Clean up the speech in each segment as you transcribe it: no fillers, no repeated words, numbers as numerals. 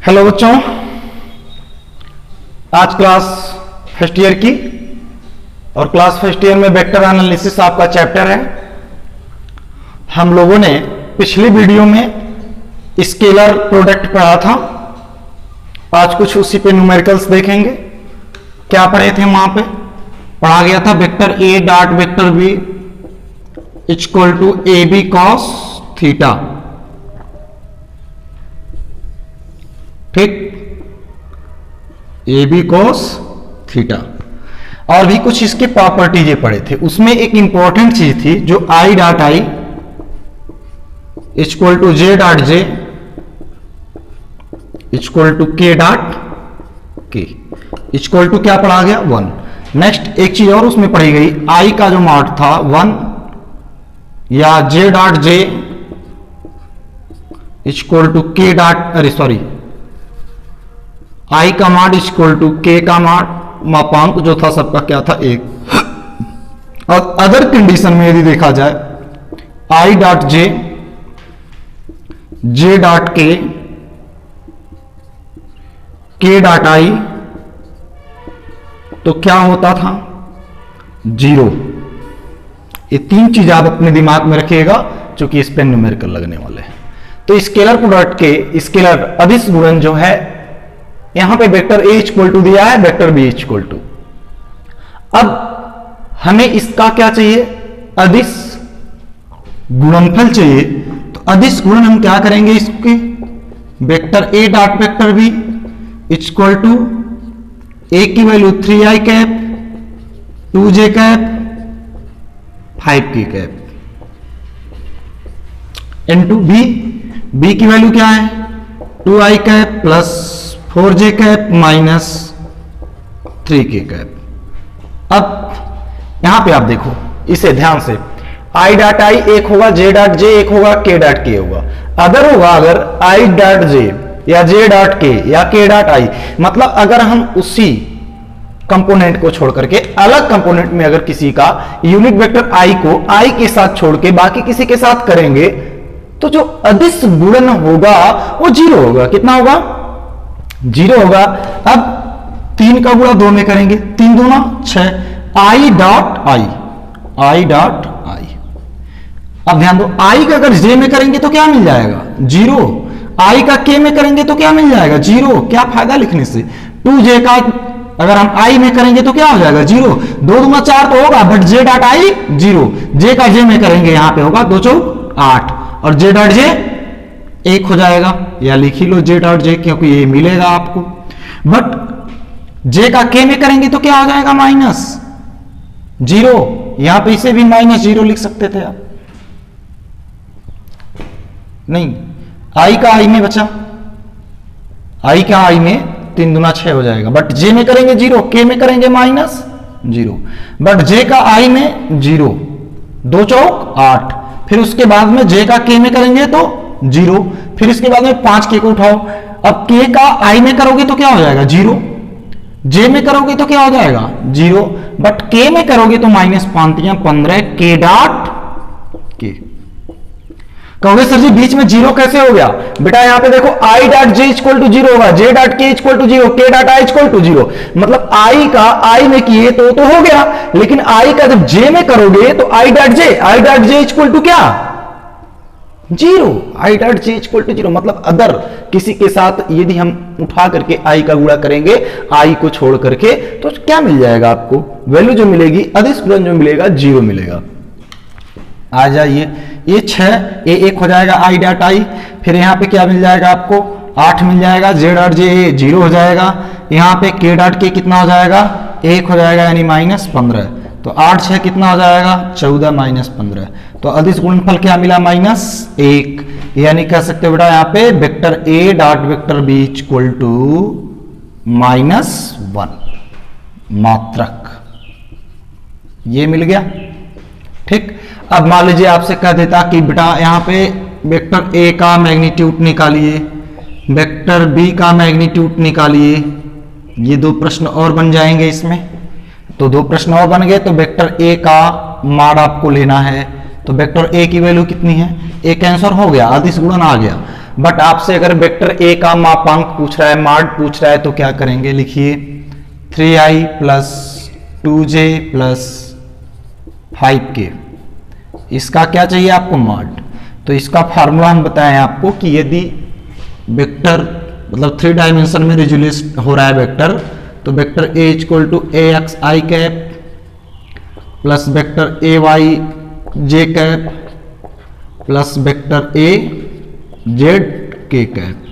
Hello बच्चों, आज class first year की और क्लास फर्स्ट ईयर में वेक्टर एनालिसिस आपका चैप्टर है। हम लोगों ने पिछली वीडियो में स्केलर प्रोडक्ट पढ़ा था। आज कुछ उसी पे न्यूमेरिकल्स देखेंगे। क्या पढ़े थे? वहां पे पढ़ा गया था vector A dot vector B equal to a b cos theta. ठीक, ए बी कॉस थीटा। और भी कुछ इसके प्रॉपर्टीज पढ़े थे। उसमें एक इंपॉर्टेंट चीज थी जो i dot i equal to j dot j equal to k dot k equal to क्या पढ़ा गया? 1। नेक्स्ट एक चीज और उसमें पढ़ी गई, आई का जो मॉड था 1 या j dot j equal to k dot, अरे सॉरी, आई का मॉड इक्वल टू के का मॉड, मापांक जो था सबका क्या था? 1। और अदर कंडीशन में यदि देखा जाए I dot J J dot के डॉट आई तो क्या होता था? 0। ये तीन चीज आप अपने दिमाग में रखिएगा क्योंकि इस पे न्यूमेरिकल लगने वाले हैं। तो स्केलर प्रोडक्ट के स्केलर अदिश गुणन जो है, यहां पे वेक्टर ए इक्वल टू दिया है, वेक्टर बी इक्वल टू। अब हमें इसका क्या चाहिए? अदिश गुणनफल चाहिए। तो अदिश गुणन हम क्या करेंगे? इसके vector A dot vector B equal to A की value 3i cap 2j cap 5k cap into B. B की वैल्यू क्या है? 2i cap plus 4j cap minus 3k cap. अब यहां पे आप देखो, इसे ध्यान से, i डॉट आई एक होगा, j डॉट जे एक होगा, k डॉट के होगा। अदर होगा अगर i डॉट जे या j डॉट के या k डॉट आई, मतलब अगर हम उसी कंपोनेंट को छोड़ करके अलग कंपोनेंट में अगर किसी का यूनिट वेक्टर i को i के साथ छोड़ के बाकी किसी के साथ करेंगे तो जो अदिश गुणन होगा वो 0 होगा। कितना होगा? 0 होगा। अब 3 का गुणा 2 में करेंगे, 3 दूना 6, i dot I, i dot I. अब ध्यान दो, i का अगर j में करेंगे तो क्या मिल जाएगा? 0। i का k में करेंगे तो क्या मिल जाएगा? 0। क्या फायदा लिखने से? 2j का अगर हम i में करेंगे तो क्या हो जाएगा? 0। 2 दूना 4 तो होगा, but j dot I 0। j का j में करेंगे यहां पे होगा 2 चौक 8 और j डॉट j 1 हो जाएगा, या लिख ही लो j डॉट j क्योंकि ये मिलेगा आपको। बट j का k में करेंगे तो क्या हो जाएगा? माइनस 0। यहां पे इसे भी माइनस 0 लिख सकते थे आप, नहीं, i का i में बचा, i का i में 3 दूना 6 हो जाएगा। बट j में करेंगे 0, k में करेंगे माइनस 0, बट j का i में 0, 2 चौक 8, फिर उसके बाद में j का k में करेंगे तो 0, फिर इसके बाद में 5k को उठाओ। अब k का i में करोगे तो क्या हो जाएगा? 0। j में करोगे तो क्या हो जाएगा? 0, बट k में करोगे तो माइनस 5 या 15 k डॉट k। कहोगे सर जी बीच में 0 कैसे हो गया? बेटा यहां पे देखो i dot j equal to 0 होगा, j dot k equal to 0, k dot i equal to 0। मतलब i का i में किए तो हो गया, लेकिन i का जब j में करोगे तो i dot j equal to क्या? 0। i dot j equal to 0। मतलब अदर किसी के साथ यदि हम उठा करके i का गुणा करेंगे, i को छोड़ करके, तो क्या मिल जाएगा आपको? वैल्यू जो मिलेगी, अदिश गुणन जो मिलेगा 0 मिलेगा। आ जाइए, ये 6, ये 1 हो जाएगा i डॉट आई, फिर यहाँ पे क्या मिल जाएगा आपको? 8 मिल जाएगा, j डॉट जे 0 हो जाएगा, यहाँ पे k डॉट के कितना हो जाएगा? 1 हो जाएगा, यानी माइनस 15। तो 8 6 कितना हो जाएगा? 14 माइनस 15। तो अदिश गुणनफल क्या मिला? माइनस 1। यानी कह सकते हो बेटा यहाँ पे vector a dot vector b equal to -1 मात्रक, ये मिल गया। ठीक, अब मान लीजिए आपसे कह देता कि बेटा यहां पे वेक्टर ए का मैग्नीट्यूड निकालिए, वेक्टर बी का मैग्नीट्यूड निकालिए। ये 2 प्रश्न और बन जाएंगे इसमें। तो 2 प्रश्न और बन गए। तो वेक्टर ए का मान आपको लेना है। तो वेक्टर ए की वैल्यू कितनी है? ए कैंसर हो गया, अदिश गुणन आ गया। बट आपसे अगर वेक्टर ए का मापांक पूछ रहा है, मॉड पूछ रहा है, तो क्या करेंगे, लिखिए 3i plus 2j plus 5k। इसका क्या चाहिए आपको, मॉड। तो इसका फार्मूला हम बताएं आपको कि यदि वेक्टर मतलब 3 डायमेंशन में रिजोल्यूट हो रहा है वेक्टर, तो vector a equal to a x i cap plus vector a y j cap plus vector a z k cap.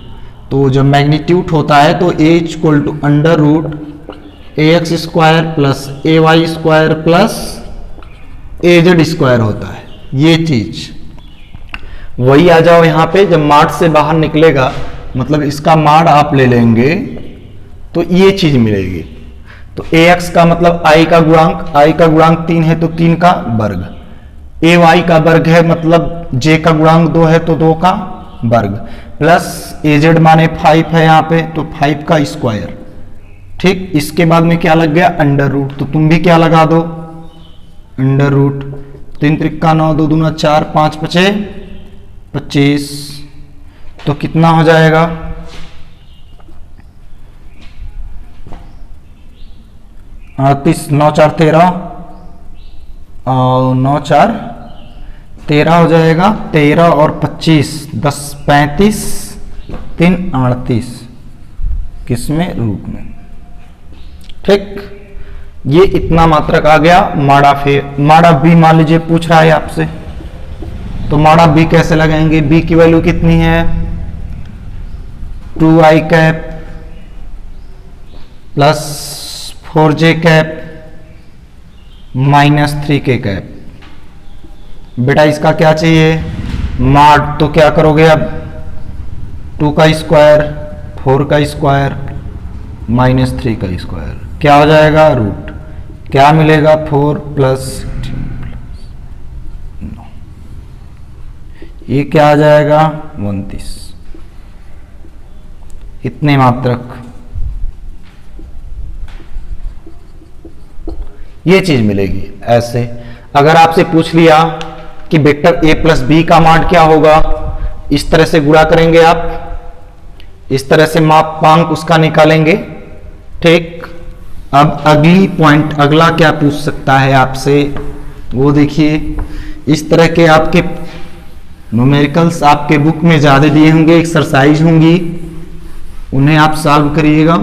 तो जब मैग्नीट्यूड होता है तो a equal to under root a x square plus a y square plus a z square होता है। ये चीज वही आ जाओ यहाँ पे, जब माड से बाहर निकलेगा मतलब इसका माड आप ले लेंगे तो ये चीज मिलेगी। तो ax का मतलब i का गुणांक, i का गुणांक 3 है तो 3 का वर्ग, ay का वर्ग है मतलब j का गुणांक 2 है तो 2 का वर्ग, प्लस az माने 5 है यहाँ पे तो 5 का स्क्वायर। ठीक, इसके बाद में क्या लग गया, अंडर रूट। तो तुम भी क्या लगा दो, अंडर रूट। 3 त्रिक्का 9, 2 दूना 4, 5 पचे 25। तो कितना हो जाएगा, 38, 9 4 13 और 9 4 13 हो जाएगा। 13 और 25 10 35 3 38 किसमें, रूट में। ठीक, ये इतना मात्रक आ गया। माड़ा बी मान लीजिए पूछ रहा है आपसे, तो माड़ा बी कैसे लगाएंगे, बी की वैल्यू कितनी है 2i cap plus 4j cap minus 3k cap. बेटा इसका क्या चाहिए, माड। तो क्या करोगे अब, 2 का स्क्वायर 4 का स्क्वायर माइनस 3 का स्क्वायर, क्या हो जाएगा, रूट। क्या मिलेगा, 4 प्लस 9, ये क्या आ जाएगा 29। इतने मात्रक ये चीज मिलेगी। ऐसे अगर आपसे पूछ लिया कि वेक्टर a प्लस बी का मान क्या होगा, इस तरह से गुणा करेंगे आप, इस तरह से मापांक उसका निकालेंगे। ठीक, अब अगली पॉइंट, अगला क्या पूछ सकता है आपसे, वो देखिए। इस तरह के आपके न्यूमेरिकल्स आपके बुक में ज्यादा दिए होंगे, एक्सरसाइज होंगी, उन्हें आप सॉल्व करिएगा।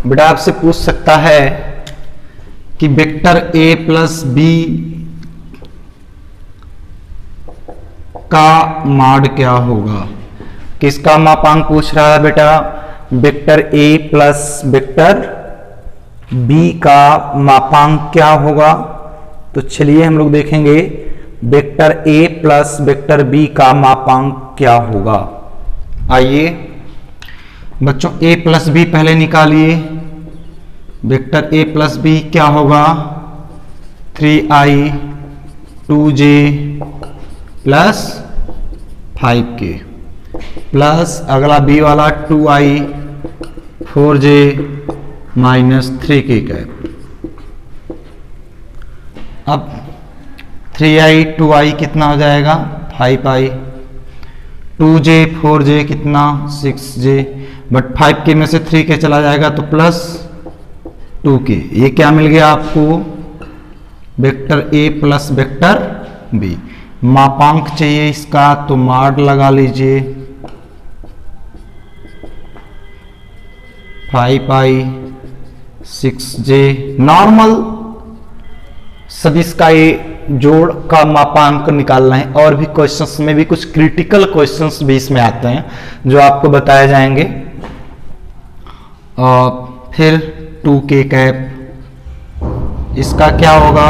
बेटा आपसे पूछ सकता है कि वेक्टर a प्लस बी का मॉड क्या होगा। किसका मापांक पूछ रहा है बेटा, vector a plus vector b का मापांक क्या होगा। तो चलिए हम लोग देखेंगे vector a plus vector b का मापांक क्या होगा। आइए बच्चों, a प्लस बी पहले निकालिए। वेक्टर a प्लस बी क्या होगा, 3i 2j plus 5k plus अगला b वाला 2i 4j minus 3k cap. अब 3i 2i कितना हो जाएगा 5i, 2j 4j कितना 6j, बट 5k में से 3k चला जाएगा तो प्लस 2k। ये क्या मिल गया आपको, vector a plus vector b। मापांक चाहिए इसका तो मॉड लगा लीजिए, 5i 6j। नॉर्मल सदिश का ये जोड़ का मापांक निकालना है। और भी क्वेश्चंस में भी कुछ क्रिटिकल क्वेश्चंस भी इसमें आते हैं जो आपको बताए जाएंगे। और फिर 2k कैप, इसका क्या होगा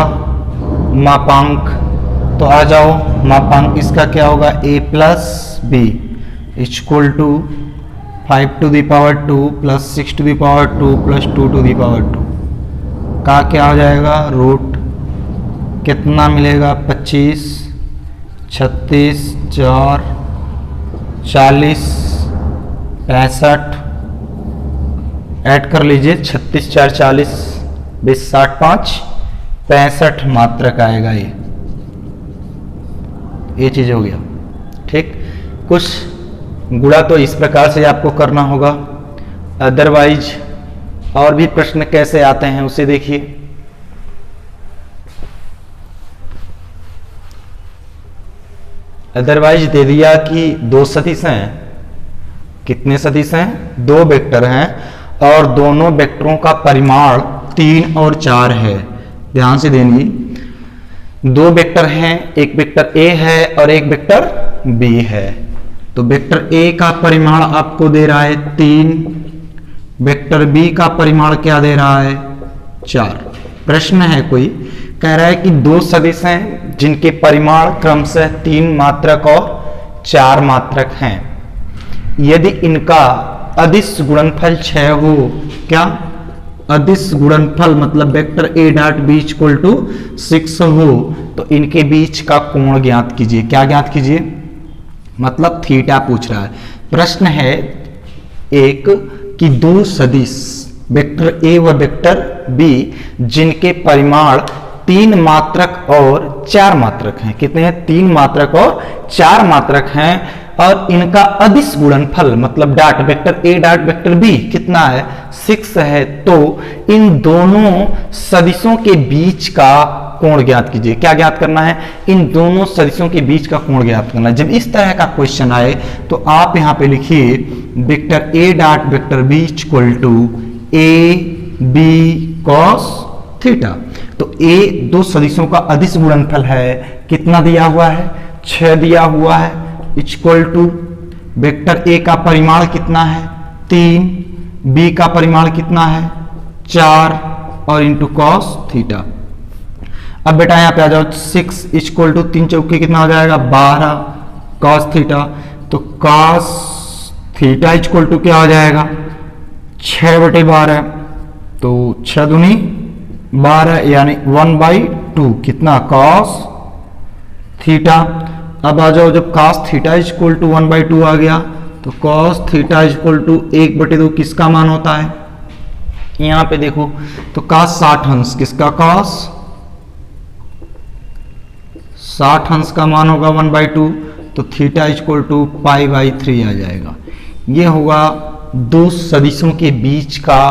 मापांक, तो आ जाओ मापांक इसका क्या होगा, a plus b equal to 5 to the power 2 plus 6 to the power 2 plus 2 to the power 2 का क्या हो जाएगा, रूट। कितना मिलेगा 25 36 4 40 65 ऐड कर लीजिए, 36 4 40 20 60 5 65 मात्रक आएगा ये चीज हो गया। ठीक, कुछ गुणा तो इस प्रकार से आपको करना होगा, अदरवाइज और भी प्रश्न कैसे आते हैं उसे देखिए। अदरवाइज दे दिया कि दो सदिश हैं, कितने सदिश हैं, दो वेक्टर हैं और दोनों वेक्टरों का परिमाण 3 और 4 है। ध्यान से देंगे, दो वेक्टर हैं, एक वेक्टर ए है और एक वेक्टर बी है। तो वेक्टर ए का परिमाण आपको दे रहा है 3, वेक्टर बी का परिमाण क्या दे रहा है 4। प्रश्न है कोई, कह रहा है कि दो सदिश हैं जिनके परिमाण क्रमशः 3 मात्रक और 4 मात्रक हैं, यदि इनका अदिश गुणनफल 6 हो, क्या अदिश गुणनफल मतलब vector A dot b equal to 6 हो, तो इनके बीच का कोण ज्ञात कीजिए। क्या ज्ञात कीजिए, मतलब थीटा पूछ रहा है। प्रश्न है एक कि दो सदिश वेक्टर ए व वेक्टर बी जिनके परिमाण 3 मात्रक और 4 मात्रक हैं, कितने हैं 3 मात्रक और 4 मात्रक हैं, और इनका अदिश गुणनफल मतलब डॉट वेक्टर ए डॉट वेक्टर बी कितना है 6 है, तो इन दोनों सदिशों के बीच का कोण ज्ञात कीजिए। क्या ज्ञात करना है, इन दोनों सदिशों के बीच का कोण ज्ञात करना है। जब इस तरह का क्वेश्चन आए तो आप यहां पे लिखिए vector A dot vector B equal to a b cos theta. तो ए दो सदिशों का अदिश गुणनफल है, कितना दिया हुआ है 6 दिया हुआ है, इक्वल टू वेक्टर ए का परिमाण कितना है 3, बी का परिमाण कितना है 4 और इंटू कॉस थीटा। अब बेटा यहां पे आ जाओ, 6 इक्वल टू 3 चौके कितना हो जाएगा 12 कॉस थीटा, तो कॉस थीटा इक्वल टू क्या हो जाएगा 6/12, तो 6 दूनी 12 यानी 1/2 कितना कॉस थीटा। अब आ जाओ, जब cos थीटा इक्वल टू 1/2 आ गया तो cos थीटा इक्वल टू 1/2 किसका मान होता है, यहां पे देखो तो cos 60 अंश किसका cos 60 अंश का मान होगा 1/2, तो थीटा इक्वल टू π/3 आ जाएगा। ये होगा दो सदिशों के बीच का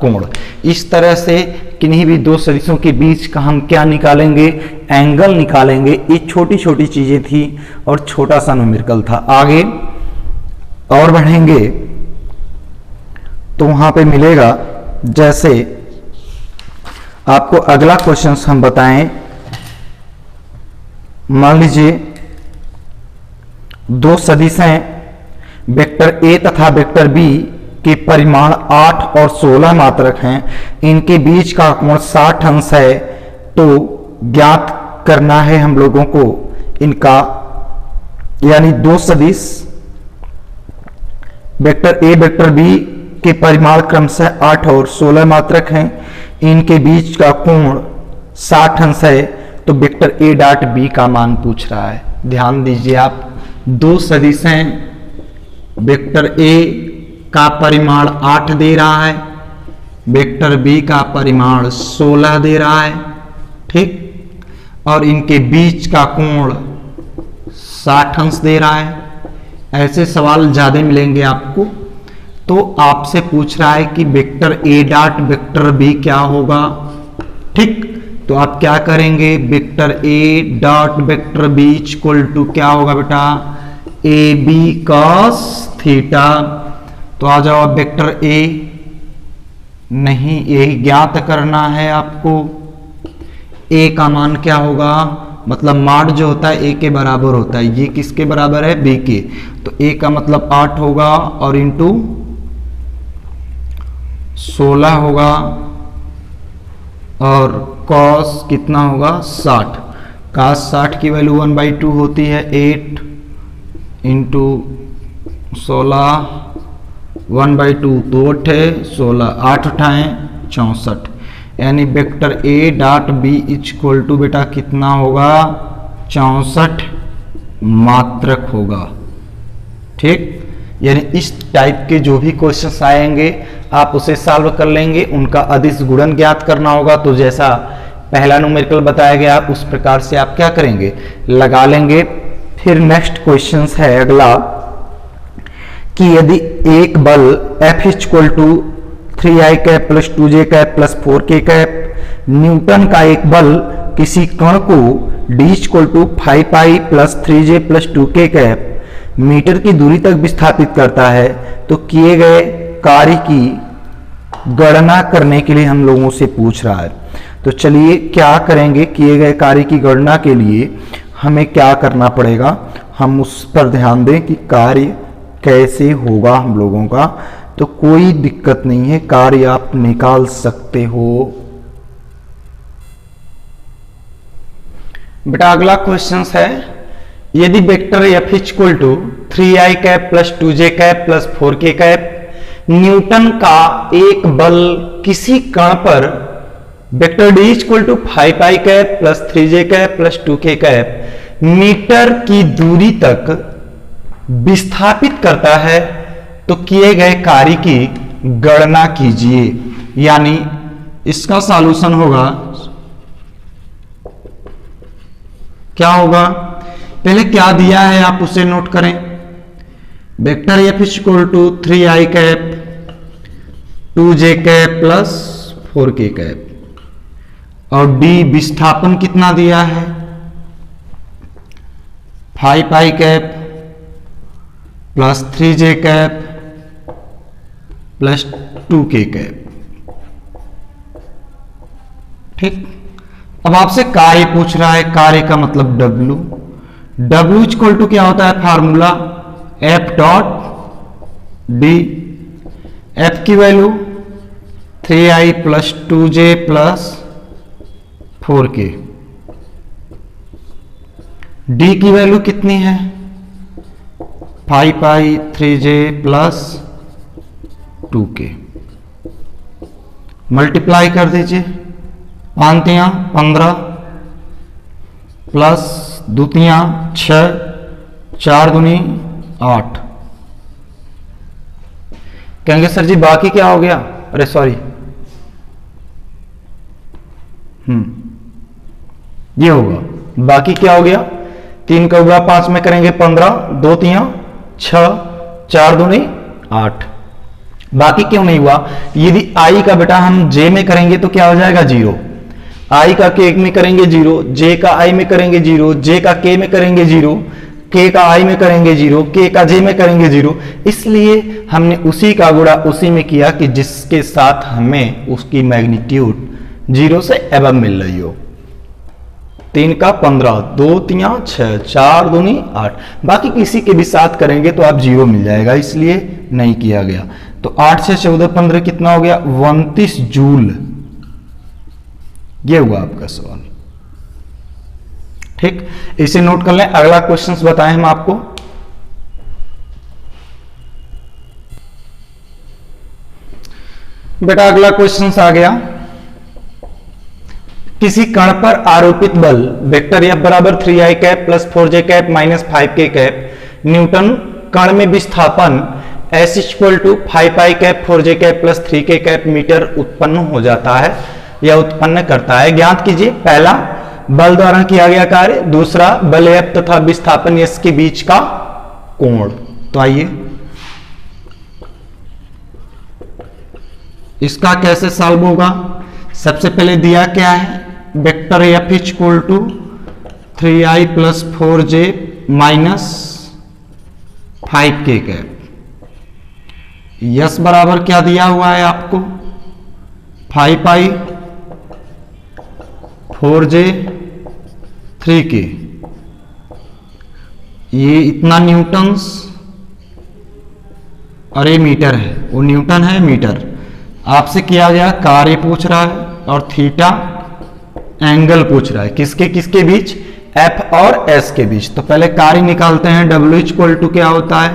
कोण। इस तरह से किन्हीं भी दो सदिशों के बीच का हम क्या निकालेंगे, एंगल निकालेंगे। ये छोटी छोटी चीजें थी और छोटा सा न्यूमेरिकल था। आगे और बढ़ेंगे तो वहां पे मिलेगा, जैसे आपको अगला क्वेश्चन हम बताएं, मान लीजिए दो सदिश हैं, वेक्टर ए तथा वेक्टर बी के परिमाण 8 और 16 मात्रक हैं, इनके बीच का कोण 60 अंश है, तो ज्ञात करना है हम लोगों को इनका, यानी दो सदिश वेक्टर ए वेक्टर बी के परिमाण क्रमशः 8 और 16 मात्रक हैं, इनके बीच का कोण 60 अंश है, तो वेक्टर ए डॉट बी का मान पूछ रहा है। ध्यान दीजिए आप, दो सदिश हैं, वेक्टर ए का परिमाण 8 दे रहा है, वेक्टर बी का परिमाण 16 दे रहा है, ठीक, और इनके बीच का कोण 60 अंश दे रहा है। ऐसे सवाल ज्यादा मिलेंगे आपको। तो आपसे पूछ रहा है कि वेक्टर ए डॉट वेक्टर बी क्या होगा, ठीक, तो आप क्या करेंगे, vector A dot vector B equal to क्या होगा बेटा ए बी कॉस थीटा। तो आ जाओ, अब वेक्टर ए नहीं, यही ज्ञात करना है आपको, ए का मान क्या होगा, मतलब माड जो होता है ए के बराबर होता है, ये किसके बराबर है बी के, तो ए का मतलब 8 होगा और इंटू 16 होगा और कॉस कितना होगा 60, कॉस 60 की वैल्यू 1/2 होती है, 8 इंटू 16 1/2 तो 8 है 16, 8 उठाएं 64, यानी vector A dot b equal to बेटा कितना होगा 64 मात्रक होगा, ठीक। यानी इस टाइप के जो भी क्वेश्चंस आएंगे आप उसे सॉल्व कर लेंगे। उनका अदिश गुणन ज्ञात करना होगा, तो जैसा पहला न्यूमेरिकल बताया गया उस प्रकार से आप क्या करेंगे, लगा लेंगे। फिर नेक्स्ट क्वेश्चन है अगला कि यदि एक बल F equal to 3i cap plus 2j cap plus 4k cap newton का एक बल किसी कण को d equal to 5i plus 3j plus 2k cap metre की दूरी तक विस्थापित करता है, तो किए गए कार्य की गणना करने के लिए हम लोगों से पूछ रहा है। तो चलिए क्या करेंगे, किए गए कार्य की गणना के लिए हमें क्या करना पड़ेगा, हम उस पर ध्यान दें कि कार्य कैसे होगा हम लोगों का। तो कोई दिक्कत नहीं है, कार्य आप निकाल सकते हो। बेटा अगला क्वेश्चन है, यदि vector F equal to 3i cap plus 2j cap plus 4k cap newton का एक बल किसी कण पर vector d equal to 5i cap plus 3j cap plus 2k cap metre की दूरी तक विस्थापित करता है, तो किए गए कार्य की गणना कीजिए। यानी इसका सॉल्यूशन होगा, क्या होगा, पहले क्या दिया है आप उसे नोट करें। Vector F equal to 3i cap 2j cap plus 4k cap और d विस्थापन कितना दिया है 5i cap plus 3j cap plus 2k cap. ठीक, अब आपसे कार्य पूछ रहा है, कार्य का मतलब W। W इक्वल टू क्या होता है formula F dot D। F की value 3i plus 2j plus 4k। D की वैल्यू कितनी है 5i 3j plus 2k। Multiply कर दीजिए, 5 तियां 15 प्लस 2 तियां 6, 4 दूनी 8। कहेंगे सर जी बाकी क्या हो गया, अरे सॉरी ये होगा, बाकी क्या हो गया 3 का गुणा 5 में करेंगे 15, 2 तियां 6, 4 दूनी 8। बाकी क्यों नहीं हुआ, यदि i का बेटा हम j में करेंगे तो क्या हो जाएगा 0, i का k में करेंगे 0, j का i में करेंगे 0, j का k में करेंगे 0, k का i में करेंगे 0, k का j में करेंगे 0। इसलिए हमने उसी का गुणा उसी में किया कि जिसके साथ हमें उसकी मैग्नीट्यूड 0 से एबव मिल रही हो। 3 का 15, 2 तियां 6, 4 दूनी 8। बाकी किसी के भी साथ करेंगे तो आप 0 मिल जाएगा, इसलिए नहीं किया गया। तो 8 से 14 15 कितना हो गया 29 जूल। ये हुआ आपका सवाल। ठीक, इसे नोट कर लें। अगला क्वेश्चन बताएं हम आपको, बेटा अगला क्वेश्चन आ गया, किसी कण पर आरोपित बल वेक्टर F बराबर 3i cap plus 4j cap minus 5k cap newton कण में विस्थापन S equal to 5i cap 4j cap plus 3k cap metre उत्पन्न हो जाता है या उत्पन्न करता है। ज्ञात कीजिए, पहला बल द्वारा किया गया कार्य, दूसरा बल F तथा विस्थापन S के बीच का कोण। तो आइए इसका कैसे सॉल्व होगा। सबसे पहले दिया क्या है, vector F equal to 3i plus 4j minus 5k cap. S बराबर क्या दिया हुआ है आपको 5i 4j 3k। ये इतना न्यूटन्स और ये मीटर है, वो न्यूटन है मीटर। आपसे किया गया कार्य पूछ रहा है और थीटा एंगल पूछ रहा है, किसके किसके बीच, F और S के बीच। तो पहले कार्य निकालते हैं। W इक्वल टू क्या होता है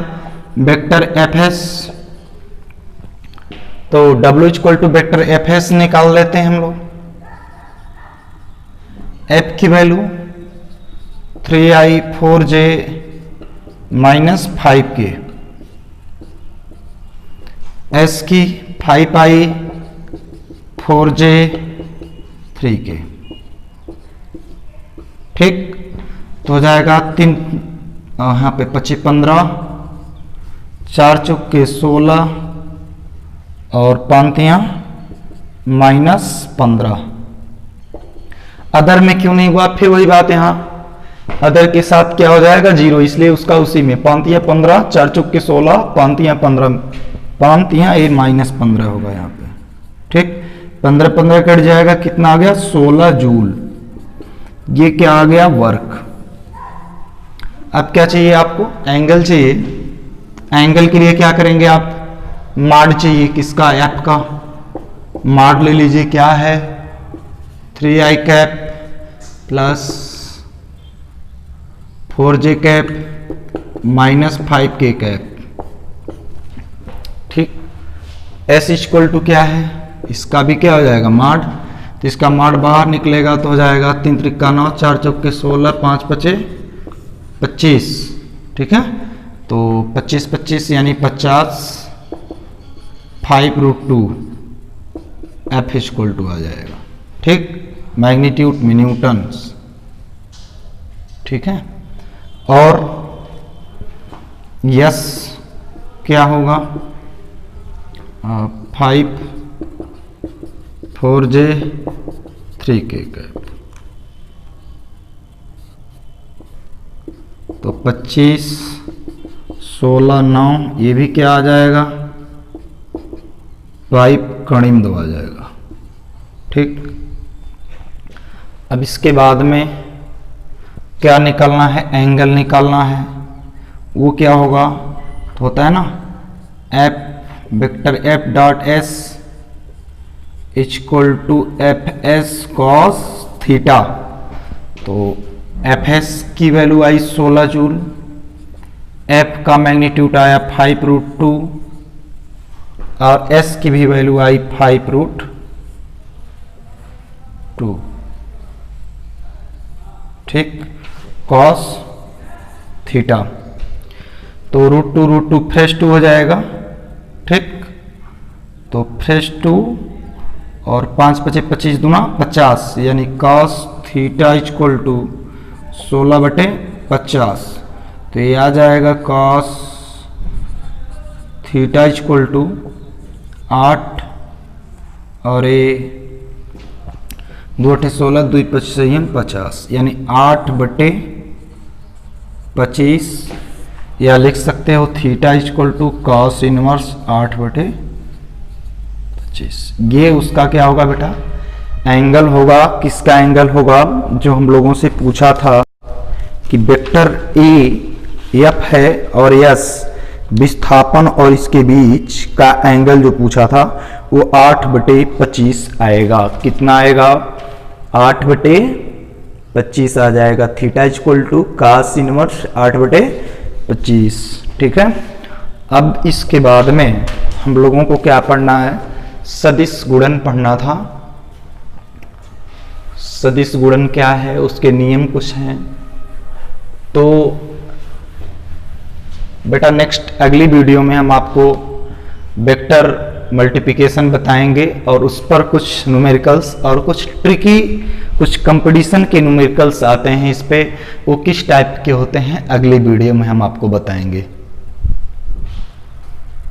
वेक्टर FS, तो W equal to vector FS निकाल लेते हैं हम लोग। F की value 3i 4j minus 5k S की 5i 4j 3k, ठीक। तो हो जाएगा 3 यहाँ पे 25 15, 4 चौके 16 और 5 -15। अदर में क्यों नहीं हुआ, फिर वही बात, यहाँ अदर के साथ क्या हो जाएगा 0, इसलिए उसका उसी में 5 15, 4 चौके 16, 5 15, 5 ये -15 होगा यहाँ पे, ठीक। 15 15 कट जाएगा, कितना आ गया 16 जूल। ये क्या आ गया वर्क। अब क्या चाहिए आपको, एंगल चाहिए। एंगल के लिए क्या करेंगे आप, माड चाहिए, किसका, एफ का। माड ले लीजिए, क्या है 3i cap plus 4j cap minus 5k cap, ठीक। s इक्वल टू क्या है, इसका भी क्या हो जाएगा माड, तो इसका माड बाहर निकलेगा तो हो जाएगा 3 त्रिका 9, 4 चौके 16, 5 5 25, ठीक है। तो 25 25 यानी 50, 5√2 एफ इक्वल टू आ जाएगा, ठीक। मैग्नीट्यूड में न्यूटन्स, ठीक है। और यस क्या होगा 5 4j 3k कैप, तो 25 16 9, ये भी क्या आ जाएगा 5 कणिम 2 आ जाएगा, ठीक। अब इसके बाद में क्या निकालना है, एंगल निकालना है। वो क्या होगा, तो होता है ना F vector F dot S equal to F S cos theta. तो एफ एस की वैल्यू आई 16 जूल, एफ का मैग्नीट्यूड आया 5√2 और एस की भी वैल्यू आई 5√2, ठीक। कॉस थीटा, तो √2 फ्रेश 2 हो जाएगा, ठीक। तो फ्रेश 2 और 5 5 25 दूना 50, यानी कॉस थीटा इक्वल टू 16/50। तो ये आ जाएगा कॉस थीटा इक्वल टू 8 और ये 2 8 16 2 25 50, यानी 8/25, या लिख सकते हो theta equal to cos inverse 8/25। ये उसका क्या होगा बेटा, एंगल होगा। किसका एंगल होगा, जो हम लोगों से पूछा था कि वेक्टर ए एफ है और एस विस्थापन और इसके बीच का एंगल जो पूछा था वो 8/25 आएगा। कितना आएगा 8/25 आ जाएगा। Theta equal to cos inverse 8/25, ठीक है। अब इसके बाद में हम लोगों को क्या पढ़ना है, सदिश गुणन पढ़ना था। सदिश गुणन क्या है, उसके नियम कुछ हैं। तो बेटा नेक्स्ट अगली वीडियो में हम आपको वेक्टर मल्टीप्लिकेशन बताएंगे और उस पर कुछ न्यूमेरिकल्स और कुछ ट्रिकी, कुछ कंपटीशन के न्यूमेरिकल्स आते हैं इस पे, वो किस टाइप के होते हैं अगली वीडियो में हम आपको बताएंगे।